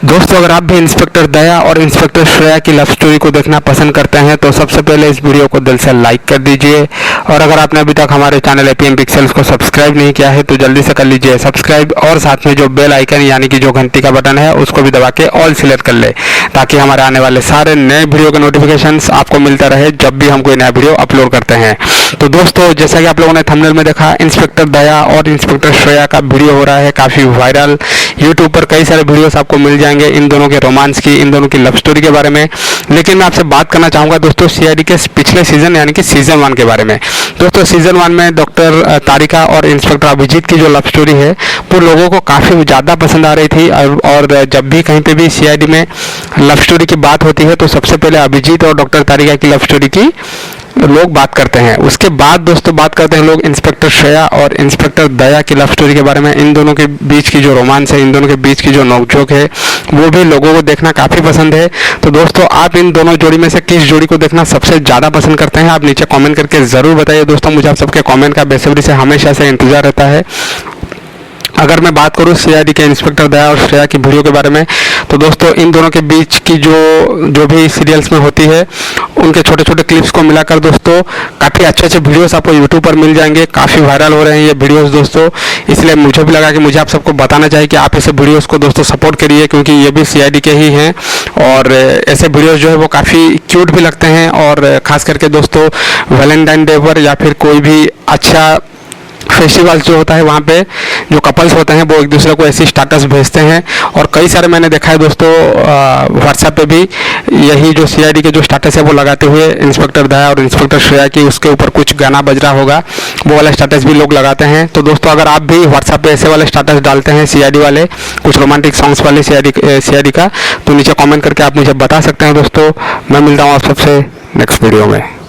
दोस्तों, अगर आप भी इंस्पेक्टर दया और इंस्पेक्टर श्रेया की लव स्टोरी को देखना पसंद करते हैं तो सबसे पहले इस वीडियो को दिल से लाइक कर दीजिए। और अगर आपने अभी तक हमारे चैनल एपीएम पिक्सेल्स को सब्सक्राइब नहीं किया है तो जल्दी से कर लीजिए सब्सक्राइब, और साथ में जो बेल आइकन यानी कि जो घंटी का बटन है उसको भी दबा के ऑल सिलेक्ट कर ले, ताकि हमारे आने वाले सारे नए वीडियो के नोटिफिकेशंस आपको मिलता रहे जब भी हम कोई नया वीडियो अपलोड करते हैं। तो दोस्तों, जैसा कि आप लोगों ने थंबनेल में देखा, इंस्पेक्टर दया और इंस्पेक्टर श्रेया का वीडियो हो रहा है काफ़ी वायरल। यूट्यूब पर कई सारे वीडियोस आपको मिल जाएंगे इन दोनों के रोमांस की, इन दोनों की लव स्टोरी के बारे में। लेकिन मैं आपसे बात करना चाहूँगा दोस्तों सीआईडी के पिछले सीजन यानी कि सीजन 1 के बारे में। दोस्तों, सीजन 1 में डॉक्टर तारिका और इंस्पेक्टर अभिजीत की जो लव स्टोरी है वो लोगों को काफ़ी ज़्यादा पसंद आ रही थी। और जब भी कहीं पे भी सीआईडी में लव स्टोरी की बात होती है तो सबसे पहले अभिजीत और डॉक्टर तारिका की लव स्टोरी की लोग बात करते हैं। उसके बाद दोस्तों बात करते हैं लोग इंस्पेक्टर श्रेया और इंस्पेक्टर दया की लव स्टोरी के बारे में। इन दोनों के बीच की जो रोमांस है, इन दोनों के बीच की जो नोकझोंक है, वो भी लोगों को देखना काफ़ी पसंद है। तो दोस्तों, आप इन दोनों जोड़ी में से किस जोड़ी को देखना सबसे ज़्यादा पसंद करते हैं, आप नीचे कॉमेंट करके ज़रूर बताइए। दोस्तों, मुझे आप सबके कॉमेंट का बेसब्री से हमेशा से इंतजार रहता है। अगर मैं बात करूं सीआईडी के इंस्पेक्टर दया और श्रेया की वीडियो के बारे में, तो दोस्तों इन दोनों के बीच की जो भी सीरियल्स में होती है उनके छोटे छोटे क्लिप्स को मिलाकर दोस्तों काफ़ी अच्छे अच्छे वीडियोस आपको यूट्यूब पर मिल जाएंगे। काफ़ी वायरल हो रहे हैं ये वीडियोस दोस्तों, इसलिए मुझे भी लगा कि मुझे आप सबको बताना चाहिए कि आप ऐसे वीडियोस को दोस्तों सपोर्ट करिए, क्योंकि ये भी सीआईडी के ही हैं और ऐसे वीडियोस जो है वो काफ़ी क्यूट भी लगते हैं। और ख़ास करके दोस्तों वैलेंटाइन डे पर या फिर कोई भी अच्छा फेस्टिवल जो होता है वहाँ पे जो कपल्स होते हैं वो एक दूसरे को ऐसी स्टेटस भेजते हैं। और कई सारे मैंने देखा है दोस्तों व्हाट्सएप पे भी यही जो सीआईडी के जो स्टेटस है वो लगाते हुए इंस्पेक्टर दया और इंस्पेक्टर श्रेया की उसके ऊपर कुछ गाना बज रहा होगा, वो वाला स्टेटस भी लोग लगाते हैं। तो दोस्तों, अगर आप भी व्हाट्सएप पे ऐसे वाले स्टेटस डालते हैं सीआईडी वाले, कुछ रोमांटिक सॉन्ग्स वाले सीआईडी का, तो नीचे कॉमेंट करके आप मुझे बता सकते हैं। दोस्तों, मैं मिलता हूँ आप सबसे नेक्स्ट वीडियो में।